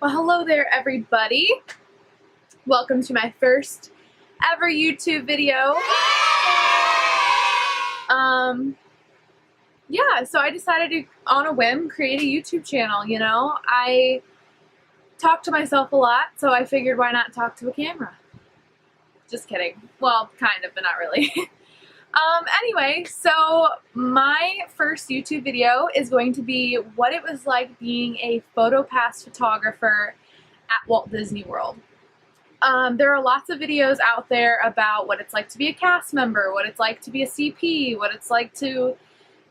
Well, hello there, everybody. Welcome to my first ever YouTube video. Yeah, so I decided to, on a whim, create a YouTube channel, you know? I talk to myself a lot, so I figured why not talk to a camera? Just kidding. Well, kind of, but not really. Anyway, so my first YouTube video is going to be what it was like being a PhotoPass photographer at Walt Disney World. There are lots of videos out there about what it's like to be a cast member, what it's like to be a CP, what it's like to,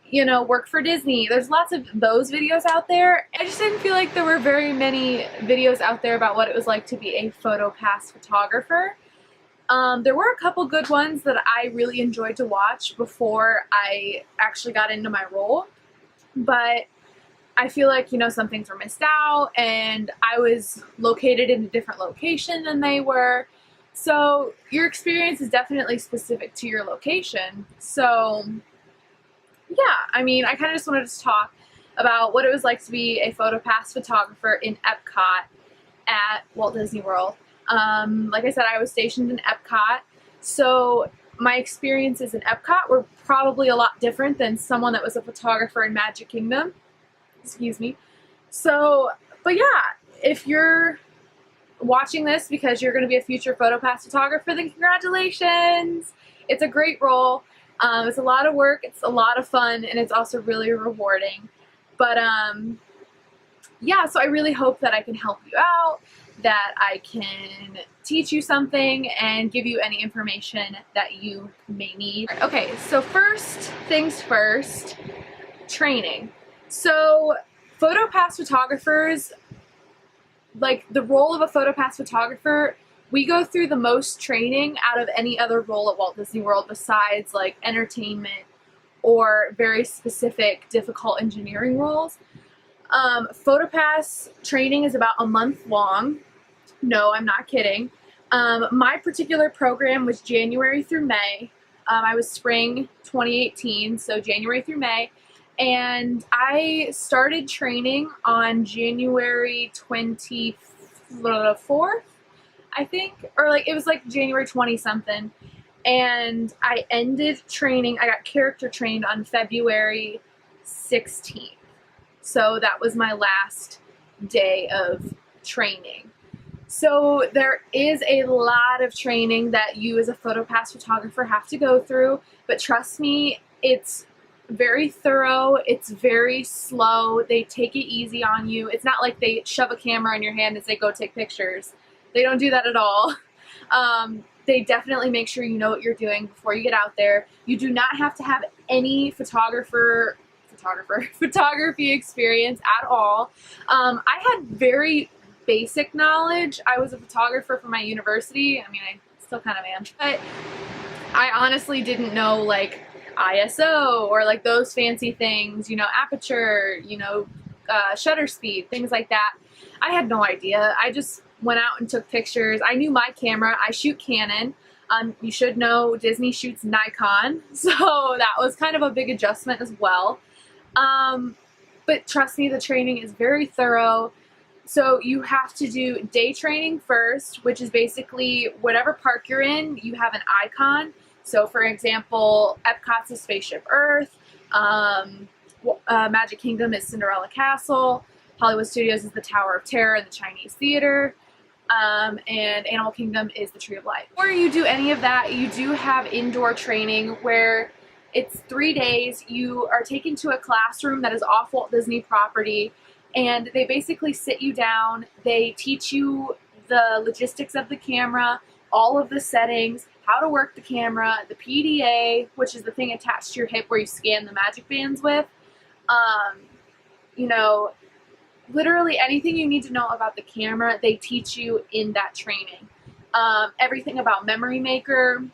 you know, work for Disney. There's lots of those videos out there. I just didn't feel like there were very many videos out there about what it was like to be a PhotoPass photographer. There were a couple good ones that I really enjoyed to watch before I actually got into my role, but I feel like, you know, some things were missed out and I was located in a different location than they were. So your experience is definitely specific to your location. So yeah, I mean, I kind of just wanted to talk about what it was like to be a PhotoPass photographer in Epcot at Walt Disney World. Like I said, I was stationed in Epcot, so my experiences in Epcot were probably a lot different than someone that was a photographer in Magic Kingdom. Excuse me. So, but yeah, if you're watching this because you're going to be a future PhotoPass photographer, then congratulations! It's a great role. It's a lot of work, it's a lot of fun, and it's also really rewarding. But yeah, so I really hope that I can help you out, that I can teach you something and give you any information that you may need. Okay, so first things first, training. So PhotoPass photographers, like the role of a PhotoPass photographer, we go through the most training out of any other role at Walt Disney World besides like entertainment or very specific difficult engineering roles. PhotoPass training is about a month long. No, I'm not kidding. My particular program was January through May. I was spring 2018, so January through May. And I started training on January 24th, I think, or like it was like January 20 something. And I ended training, I got character trained on February 16th. So that was my last day of training. So there is a lot of training that you as a PhotoPass photographer have to go through, but trust me, it's very thorough, it's very slow, they take it easy on you. It's not like they shove a camera in your hand and say go take pictures. They don't do that at all. They definitely make sure you know what you're doing before you get out there. You do not have to have any photography experience at all. I had very basic knowledge. I was a photographer for my university. I mean, I still kind of am, but I honestly didn't know like ISO or like those fancy things, you know, aperture, you know, shutter speed, things like that. I had no idea. I just went out and took pictures. I knew my camera. I shoot Canon. You should know Disney shoots Nikon, so that was kind of a big adjustment as well. But trust me, the training is very thorough. So you have to do day training first, which is basically whatever park you're in, you have an icon. So for example, Epcot's is Spaceship Earth, Magic Kingdom is Cinderella Castle, Hollywood Studios is the Tower of Terror and the Chinese Theater, and Animal Kingdom is the Tree of Life. Before you do any of that, you do have indoor training where it's 3 days. You are taken to a classroom that is off Walt Disney property, and they basically sit you down. They teach you the logistics of the camera, all of the settings, how to work the camera, the PDA, which is the thing attached to your hip where you scan the magic bands with. You know, literally anything you need to know about the camera, they teach you in that training. Everything about Memory Maker,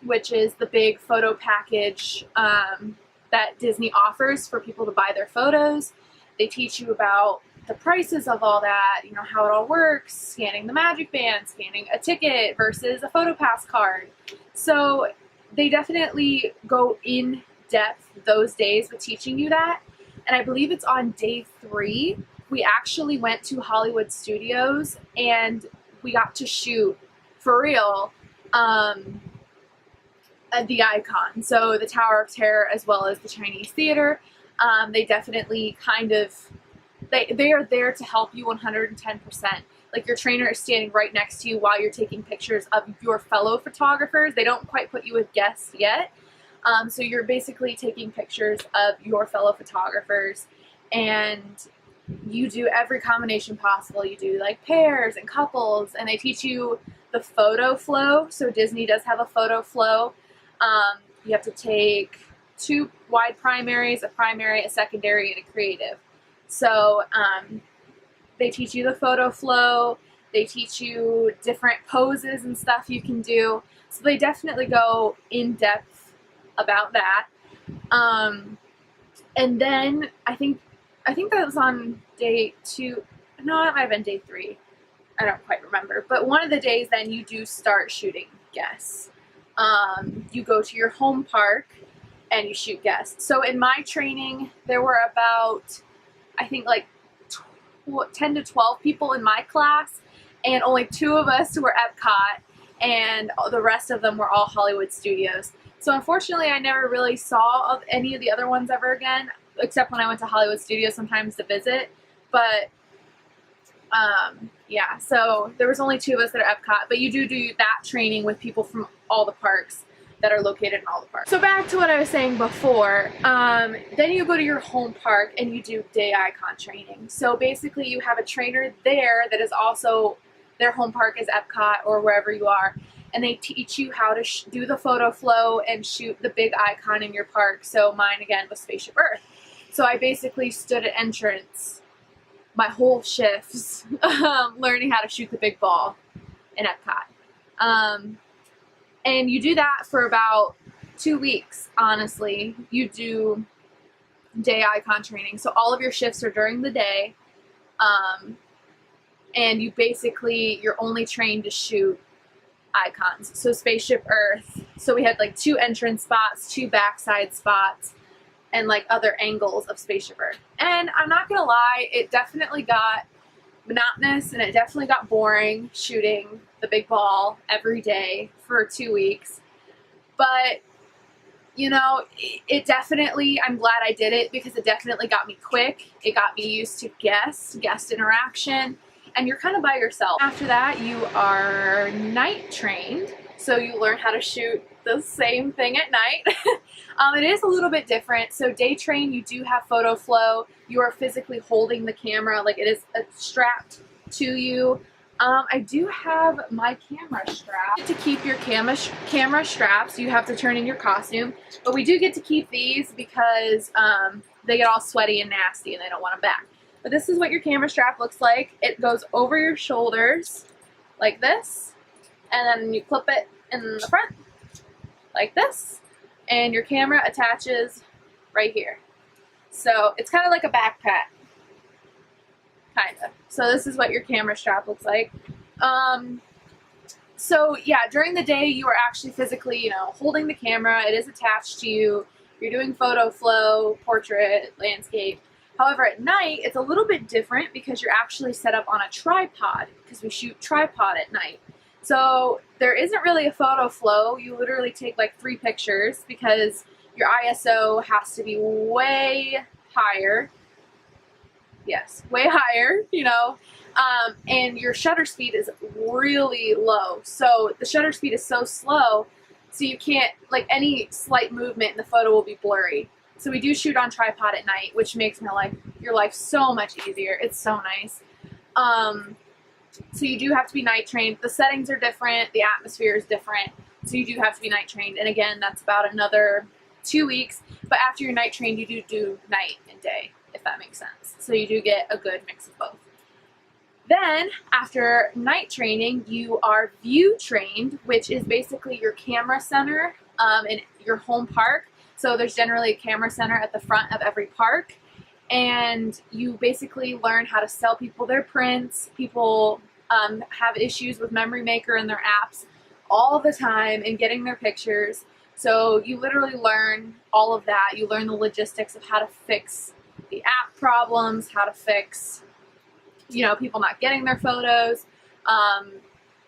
which is the big photo package that Disney offers for people to buy their photos. They teach you about the prices of all that, you know, how it all works, scanning the magic band, scanning a ticket versus a PhotoPass card. So they definitely go in depth those days with teaching you that. And I believe it's on day 3 we actually went to Hollywood Studios and we got to shoot for real at the icon. So the Tower of Terror as well as the Chinese Theater. They definitely kind of, they are there to help you 110%. Like your trainer is standing right next to you while you're taking pictures of your fellow photographers. They don't quite put you with guests yet. So you're basically taking pictures of your fellow photographers, and you do every combination possible. You do like pairs and couples, and they teach you the photo flow. So Disney does have a photo flow. You have to take 2 wide primaries, a primary, a secondary, and a creative. So they teach you the photo flow. They teach you different poses and stuff you can do. So they definitely go in depth about that. And then I think that was on day 2. No, it might have been day 3. I don't quite remember. But one of the days then you do start shooting guests. You go to your home park and you shoot guests. So in my training, there were about, I think like 10 to 12 people in my class, and only 2 of us were Epcot, and the rest of them were all Hollywood Studios. So unfortunately, I never really saw any of the other ones ever again, except when I went to Hollywood Studios sometimes to visit. But yeah, so there was only 2 of us that are Epcot, but you do that training with people from all the parks that are located in all the parks. So back to what I was saying before, then you go to your home park and you do day icon training. So basically you have a trainer there that is also, their home park is Epcot or wherever you are, and they teach you how to do the photo flow and shoot the big icon in your park. So mine again was Spaceship Earth. So I basically stood at entrance my whole shifts learning how to shoot the big ball in Epcot. And you do that for about 2 weeks, honestly. You do day icon training. So all of your shifts are during the day. And you basically, you're only trained to shoot icons. So Spaceship Earth. So we had like 2 entrance spots, 2 backside spots, and like other angles of Spaceship Earth. And I'm not gonna lie, it definitely got monotonous and it definitely got boring shooting the big ball every day for 2 weeks. But you know, it definitely, I'm glad I did it because it definitely got me quick. It got me used to guest interaction, and you're kind of by yourself. After that, you are night trained. So you learn how to shoot the same thing at night. It is a little bit different. So day train, you do have photo flow. You are physically holding the camera, like it is strapped to you. I do have my camera strap. To keep your camera straps, you have to turn in your costume. But we do get to keep these because they get all sweaty and nasty and they don't want them back. But this is what your camera strap looks like. It goes over your shoulders like this, and then you clip it in the front like this, and your camera attaches right here. So it's kind of like a backpack, kind of. So this is what your camera strap looks like. So yeah, during the day you are actually physically, you know, holding the camera. It is attached to you. You're doing photo flow, portrait, landscape. However, at night it's a little bit different because you're actually set up on a tripod, because we shoot tripod at night. So there isn't really a photo flow. You literally take like 3 pictures because your ISO has to be way higher. Yes, way higher, you know, and your shutter speed is really low. So the shutter speed is so slow, so you can't, like, any slight movement in the photo will be blurry. So we do shoot on tripod at night, which makes your life so much easier. It's so nice. So you do have to be night trained. The settings are different. The atmosphere is different. So you do have to be night trained. And again, that's about another 2 weeks. But after you're night trained, you do night and day, if that makes sense. So you do get a good mix of both. Then, after night training, you are view trained, which is basically your camera center in your home park. So there's generally a camera center at the front of every park. And you basically learn how to sell people their prints. People have issues with Memory Maker and their apps all the time and getting their pictures. So you literally learn all of that. You learn the logistics of how to fix the app problems, how to fix you know, people not getting their photos,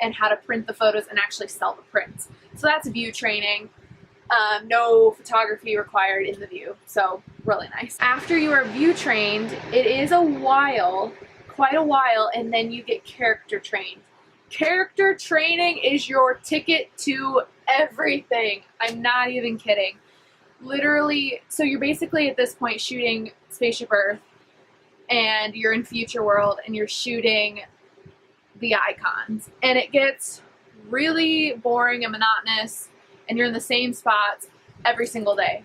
and how to print the photos and actually sell the prints. So that's view training. No photography required in the view, so really nice. After you are view trained, it is a while, quite a while, and then you get character trained. Character training is your ticket to everything. I'm not even kidding. Literally, so you're basically at this point shooting Spaceship Earth, and you're in Future World, and you're shooting the icons, and it gets really boring and monotonous, and you're in the same spots every single day.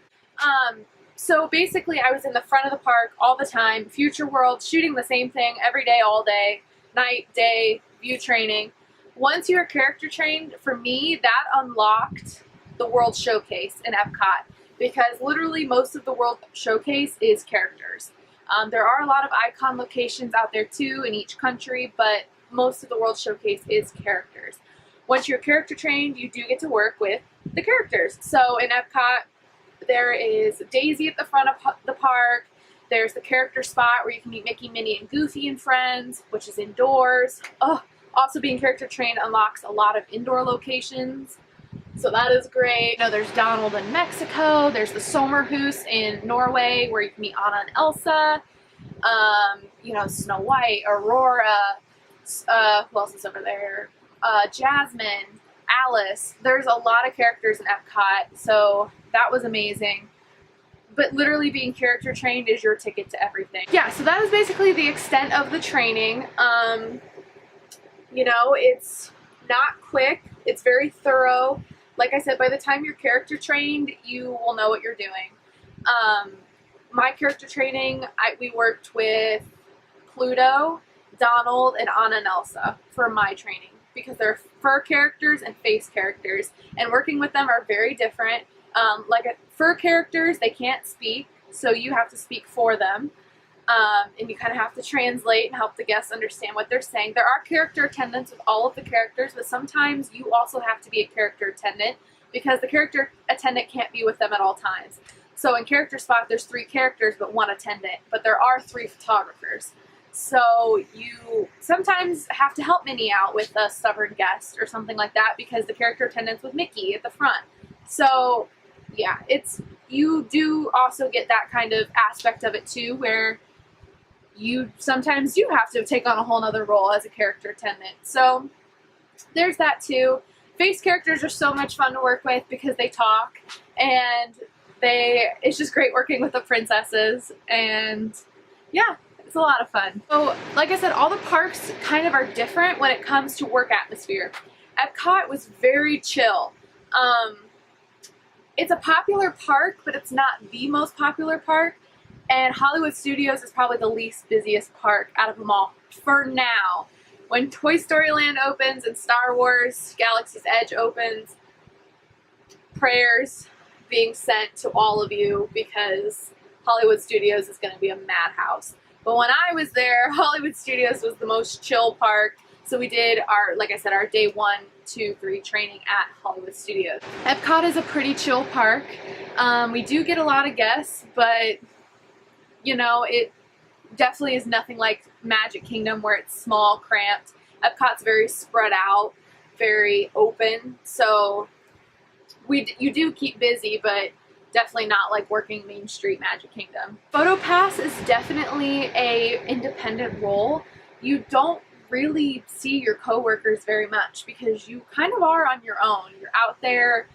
So basically I was in the front of the park all the time, Future World, shooting the same thing every day, all day, night, day, view training. Once you are character trained, for me, that unlocked the World Showcase in Epcot, because literally most of the World Showcase is characters. There are a lot of icon locations out there too in each country, but most of the World Showcase is characters. Once you're character trained, you do get to work with the characters. So in Epcot, there is Daisy at the front of the park. There's the character spot where you can meet Mickey, Minnie, and Goofy and friends, which is indoors. Oh, also being character trained unlocks a lot of indoor locations, so that is great. You know, there's Donald in Mexico. There's the Sommerhus in Norway where you can meet Anna and Elsa. You know, Snow White, Aurora. Who else is over there? Jasmine, Alice. There's a lot of characters in Epcot, so that was amazing. But literally being character trained is your ticket to everything. Yeah, so that is basically the extent of the training. You know, it's not quick. It's very thorough. Like I said, by the time you're character trained, you will know what you're doing. My character training, we worked with Pluto, Donald, and Anna and Elsa for my training, because they're fur characters and face characters, and working with them are very different. Like fur characters, they can't speak, so you have to speak for them, and you kind of have to translate and help the guests understand what they're saying. There are character attendants with all of the characters, but sometimes you also have to be a character attendant, because the character attendant can't be with them at all times. So in character spot, there's 3 characters but 1 attendant, but there are 3 photographers. So you sometimes have to help Minnie out with a stubborn guest or something like that, because the character attendant's with Mickey at the front. So yeah, you do also get that kind of aspect of it too, where you sometimes do have to take on a whole nother role as a character attendant. So there's that too. Face characters are so much fun to work with because they talk, and it's just great working with the princesses, and yeah, it's a lot of fun. So like I said, all the parks kind of are different when it comes to work atmosphere. Epcot was very chill. It's a popular park, but it's not the most popular park, and Hollywood Studios is probably the least busiest park out of them all for now. When Toy Story Land opens and Star Wars Galaxy's Edge opens, prayers being sent to all of you, because Hollywood Studios is going to be a madhouse. But when I was there, Hollywood Studios was the most chill park. So we did like I said, our day 1, 2, 3 training at Hollywood Studios. Epcot is a pretty chill park. We do get a lot of guests, but you know, it definitely is nothing like Magic Kingdom, where it's small, cramped. Epcot's very spread out, very open. So you do keep busy, but definitely not like working Main Street Magic Kingdom. PhotoPass is definitely a independent role. You don't really see your coworkers very much, because you kind of are on your own. You're out there,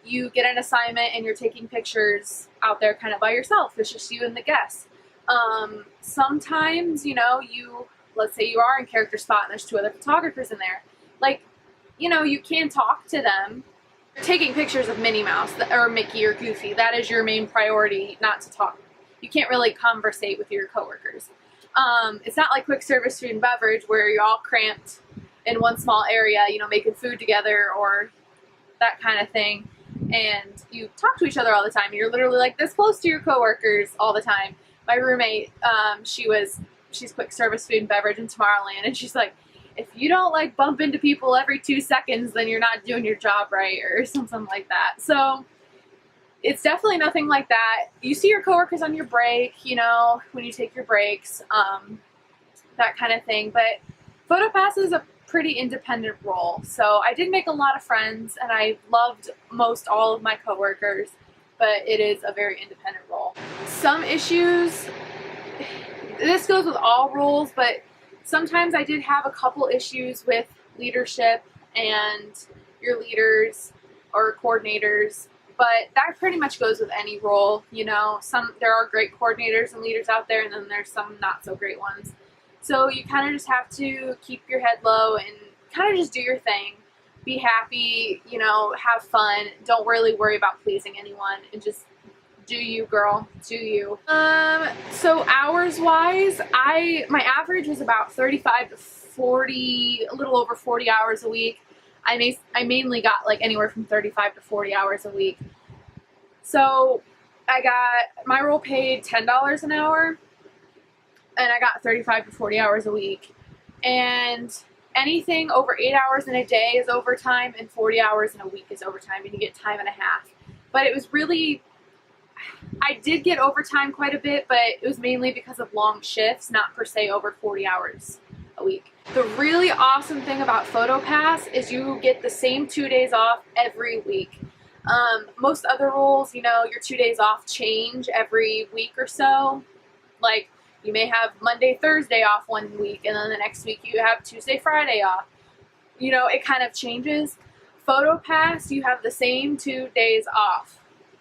you get an assignment, and you're taking pictures out there kind of by yourself. It's just you and the guests. Sometimes, you know, let's say you are in character spot and there's 2 other photographers in there. Like, you know, you can talk to them. You're taking pictures of Minnie Mouse or Mickey or Goofy. That is your main priority, not to talk. You can't really conversate with your coworkers. It's not like quick service food and beverage where you're all cramped in one small area, you know, making food together or that kind of thing, and you talk to each other all the time. You're literally like this close to your coworkers all the time. My roommate, she's quick service food and beverage in Tomorrowland, and she's like, if you don't like bump into people every 2 seconds, then you're not doing your job right, or something like that. So it's definitely nothing like that. You see your coworkers on your break, you know, when you take your breaks. that kind of thing. But PhotoPass is a pretty independent role, so I did make a lot of friends, and I loved most all of my coworkers, but it is a very independent role. Some issues, this goes with all roles, but sometimes I did have a couple issues with leadership and your leaders or coordinators, but that pretty much goes with any role, you know. There are great coordinators and leaders out there, and then there's some not so great ones. So you kind of just have to keep your head low and kind of just do your thing. Be happy, you know, have fun. Don't really worry about pleasing anyone, and just do you, girl, do you. So hours wise, my average was about 35 to 40, a little over 40 hours a week. I mainly got like anywhere from 35 to 40 hours a week. So I got my role paid $10 an hour, and I got 35 to 40 hours a week. And anything over 8 hours in a day is overtime, and 40 hours in a week is overtime, and you get time and a half. But it was really, I did get overtime quite a bit, but it was mainly because of long shifts, not per se over 40 hours a week. The really awesome thing about PhotoPass is you get the same 2 days off every week. Most other roles, you know, your 2 days off change every week or so. Like, you may have Monday, Thursday off one week, and then the next week you have Tuesday, Friday off. You know, it kind of changes. PhotoPass, you have the same 2 days off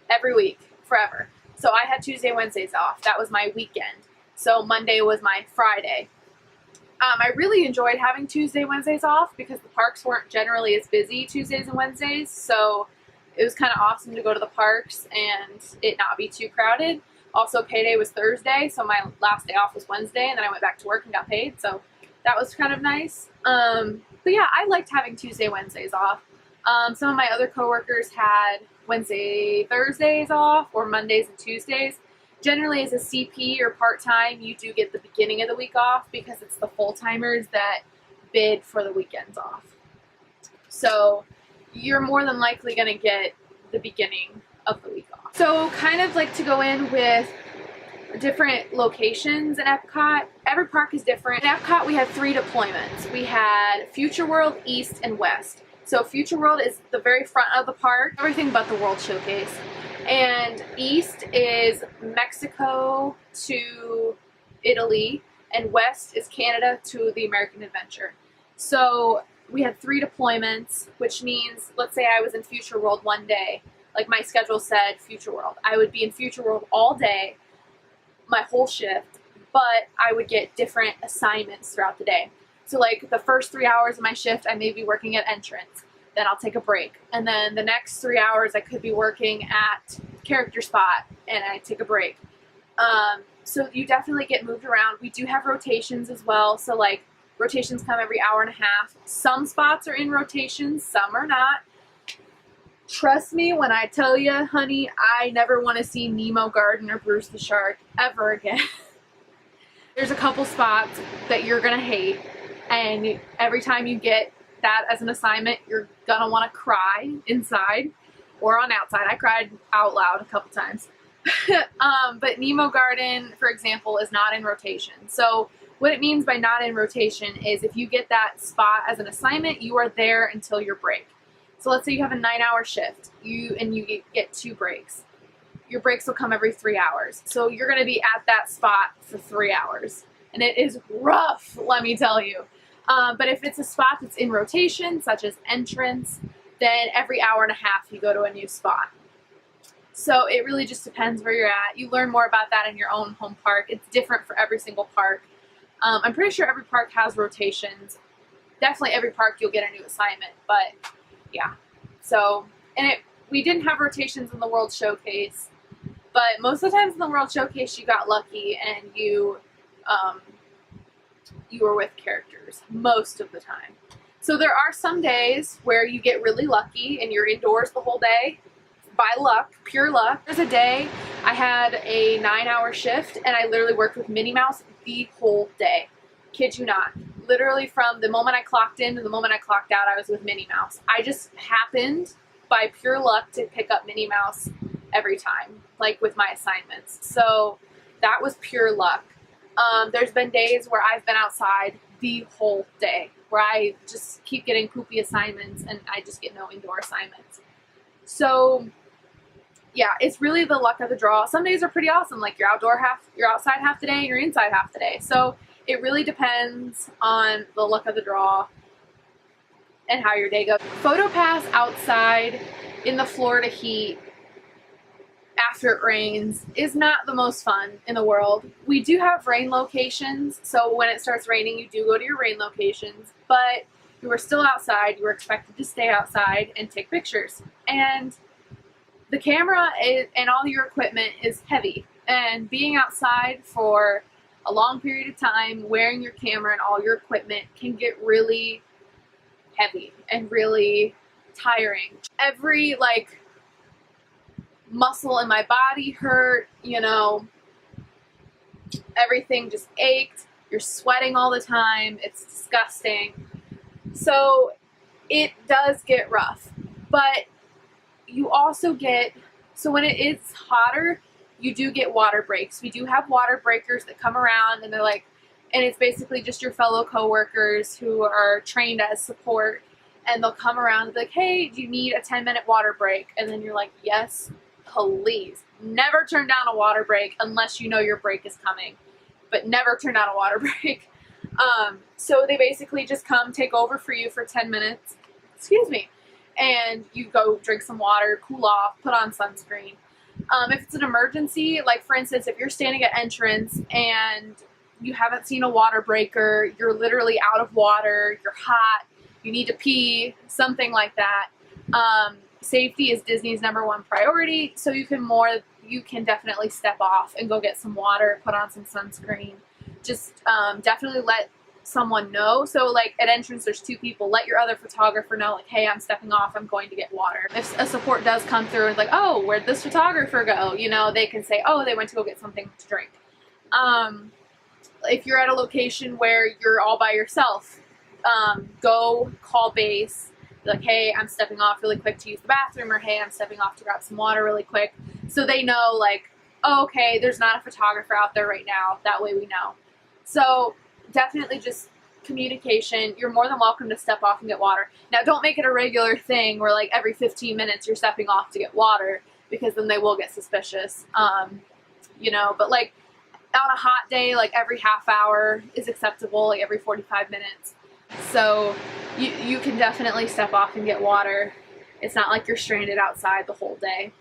every week, forever. So I had Tuesday, Wednesdays off. That was my weekend. So Monday was my Friday. I really enjoyed having Tuesday, Wednesdays off because the parks weren't generally as busy Tuesdays and Wednesdays. So it was kind of awesome to go to the parks and it not be too crowded. Also, payday was Thursday, so my last day off was Wednesday, and then I went back to work and got paid. So that was kind of nice. But yeah, I liked having Tuesday, Wednesdays off. Some of my other coworkers had Wednesday, Thursdays off, or Mondays and Tuesdays. Generally, as a CP or part-time, you do get the beginning of the week off because it's the full-timers that bid for the weekends off. So you're more than likely going to get the beginning of the week off. So kind of like to go in with different locations in Epcot. Every park is different. In Epcot, we had 3 deployments. We had Future World, East, and West. So Future World is the very front of the park, everything but the World Showcase. And East is Mexico to Italy, and West is Canada to the American Adventure. So we had 3 deployments, which means, let's say I was in Future World one day, like my schedule said Future World. I would be in Future World all day, my whole shift, but I would get different assignments throughout the day. So like the first 3 hours of my shift, I may be working at entrance. Then I'll take a break. And then the next 3 hours I could be working at character spot and I take a break. So you definitely get moved around. We do have rotations as well. So like rotations come every hour and a half. Some spots are in rotations, some are not. Trust me when I tell you, honey, I never want to see Nemo Garden or Bruce the Shark ever again. There's a couple spots that you're going to hate, and every time you get that as an assignment, you're gonna want to cry inside or on outside. I cried out loud a couple times. But Nemo Garden, for example, is not in rotation. So what it means by not in rotation is if you get that spot as an assignment, you are there until your break. So let's say you have a 9-hour shift, you get 2 breaks. Your breaks will come every 3 hours. So you're gonna be at that spot for 3 hours. And it is rough, let me tell you. But if it's a spot that's in rotation, such as entrance, then every hour and a half you go to a new spot. So it really just depends where you're at. You learn more about that in your own home park. It's different for every single park. I'm pretty sure every park has rotations. Definitely every park you'll get a new assignment, but yeah. So, and we didn't have rotations in the World Showcase, but most of the times in the World Showcase you got lucky and you were with characters most of the time. So there are some days where you get really lucky and you're indoors the whole day by luck, pure luck. There's a day I had a 9-hour shift and I literally worked with Minnie Mouse the whole day. Kid you not. Literally from the moment I clocked in to the moment I clocked out, I was with Minnie Mouse. I just happened by pure luck to pick up Minnie Mouse every time, like with my assignments. So that was pure luck. There's been days where I've been outside the whole day, where I just keep getting poopy assignments and I just get no indoor assignments. So yeah, it's really the luck of the draw. Some days are pretty awesome, like you're outside half the day and you're inside half the day. So it really depends on the luck of the draw and how your day goes. PhotoPass outside in the Florida heat after it rains is not the most fun in the world. We do have rain locations, so when it starts raining, you do go to your rain locations, but you are still outside. You are expected to stay outside and take pictures. And the camera and all your equipment is heavy, and being outside for a long period of time, wearing your camera and all your equipment can get really heavy and really tiring. Every muscle in my body hurt, you know, everything just ached. You're sweating all the time. It's disgusting. So it does get rough, but you also get, so when it is hotter, you do get water breaks. We do have water breakers that come around, and they're like, and it's basically just your fellow coworkers who are trained as support, and they'll come around and be like, hey, do you need a 10-minute water break? And then you're like, yes, please. Never turn down a water break unless you know your break is coming, but never turn down a water break. So they basically just come take over for you for 10 minutes, excuse me, and you go drink some water, cool off, put on sunscreen. If it's an emergency, like for instance, if you're standing at entrance and you haven't seen a water breaker, you're literally out of water, you're hot, you need to pee, something like that. Safety is Disney's #1 priority, so you can definitely step off and go get some water, put on some sunscreen. Just definitely let someone know. So like at entrance there's 2 people, let your other photographer know, like, hey, I'm stepping off, I'm going to get water. If a support does come through and it's like, oh, where'd this photographer go, you know, they can say, oh, they went to go get something to drink. If you're at a location where you're all by yourself, go call base, be like, hey, I'm stepping off really quick to use the bathroom, or hey, I'm stepping off to grab some water really quick, so they know, like, oh, okay, there's not a photographer out there right now. That way we know. So definitely just communication. You're more than welcome to step off and get water. Now, don't make it a regular thing where like every 15 minutes you're stepping off to get water, because then they will get suspicious. You know, but like on a hot day, like every half hour is acceptable, like every 45 minutes. So you can definitely step off and get water. It's not like you're stranded outside the whole day.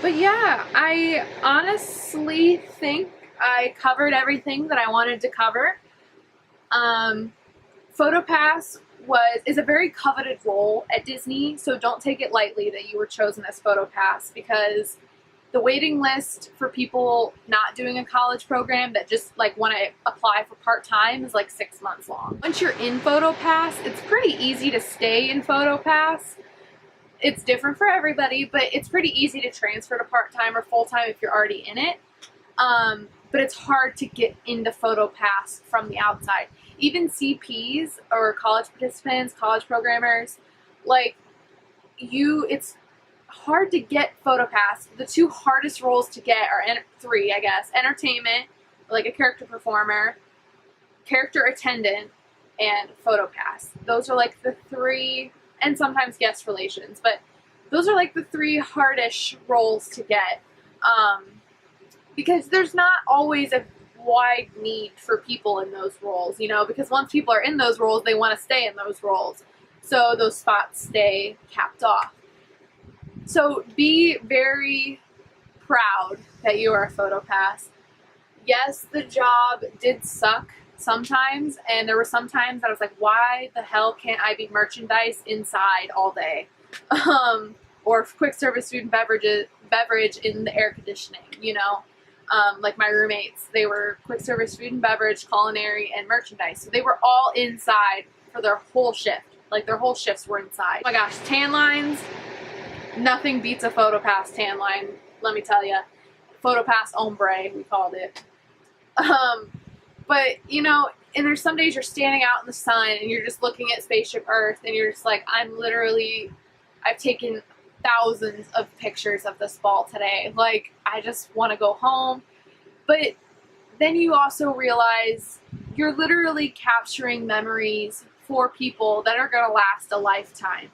But yeah, I honestly think I covered everything that I wanted to cover. PhotoPass is a very coveted role at Disney, so don't take it lightly that you were chosen as PhotoPass, because the waiting list for people not doing a college program that just like want to apply for part-time is like 6 months long. Once you're in PhotoPass, it's pretty easy to stay in PhotoPass. It's different for everybody, but it's pretty easy to transfer to part-time or full-time if you're already in it. But it's hard to get into PhotoPass from the outside. Even CPs or college participants, college programmers, like it's hard to get PhotoPass. The 2 hardest roles to get are 3, I guess. Entertainment, like a character performer, character attendant, and PhotoPass. Those are like the 3, and sometimes guest relations, but those are like the 3 hardest roles to get. Because there's not always a wide need for people in those roles, you know, because once people are in those roles, they want to stay in those roles. So those spots stay capped off. So be very proud that you are a PhotoPass. Yes, the job did suck sometimes, and there were some times that I was like, why the hell can't I be merchandise inside all day? Or quick service food and beverage in the air conditioning, you know? Like my roommates, they were quick service food and beverage, culinary, and merchandise. So they were all inside for their whole shift. Like their whole shifts were inside. Oh my gosh, tan lines. Nothing beats a PhotoPass tan line, let me tell you. PhotoPass ombre, we called it. But, you know, and there's some days you're standing out in the sun and you're just looking at Spaceship Earth and you're just like, I've taken thousands of pictures of this ball today. Like, I just want to go home. But then you also realize you're literally capturing memories for people that are going to last a lifetime.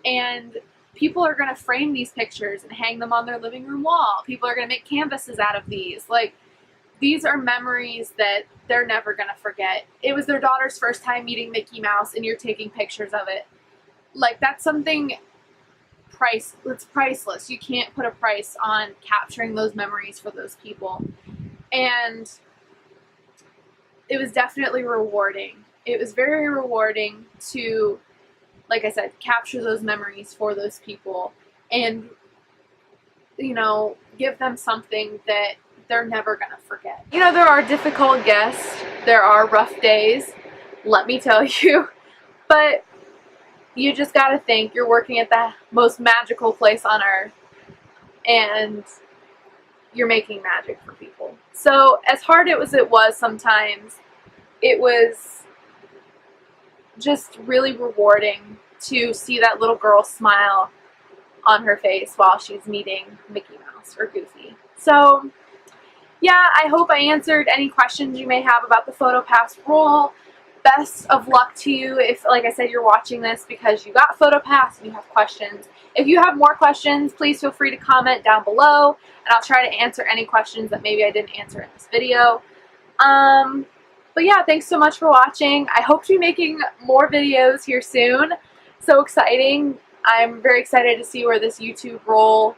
And people are going to frame these pictures and hang them on their living room wall. People are going to make canvases out of these. Like, these are memories that they're never going to forget. It was their daughter's first time meeting Mickey Mouse and you're taking pictures of it. Like, that's something it's priceless. You can't put a price on capturing those memories for those people. And it was definitely rewarding. It was very rewarding to, like I said, capture those memories for those people and, you know, give them something that they're never gonna forget. You know, there are difficult guests, there are rough days, let me tell you, but you just gotta think you're working at the most magical place on earth and you're making magic for people. So as hard as it was sometimes, it was just really rewarding to see that little girl smile on her face while she's meeting Mickey Mouse or Goofy. So yeah, I hope I answered any questions you may have about the PhotoPass roll. Best of luck to you if, like I said, you're watching this because you got PhotoPass and you have questions. If you have more questions, please feel free to comment down below and I'll try to answer any questions that maybe I didn't answer in this video. But yeah, thanks so much for watching. I hope to be making more videos here soon. So exciting. I'm very excited to see where this YouTube roll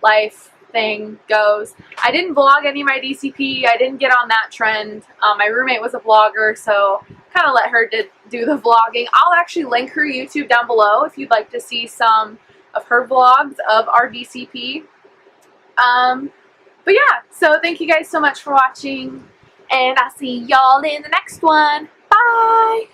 life thing goes. I didn't vlog any of my DCP. I didn't get on that trend. My roommate was a vlogger, so kind of let her do the vlogging. I'll actually link her YouTube down below if you'd like to see some of her vlogs of our DCP. But yeah, so thank you guys so much for watching, and I'll see y'all in the next one. Bye!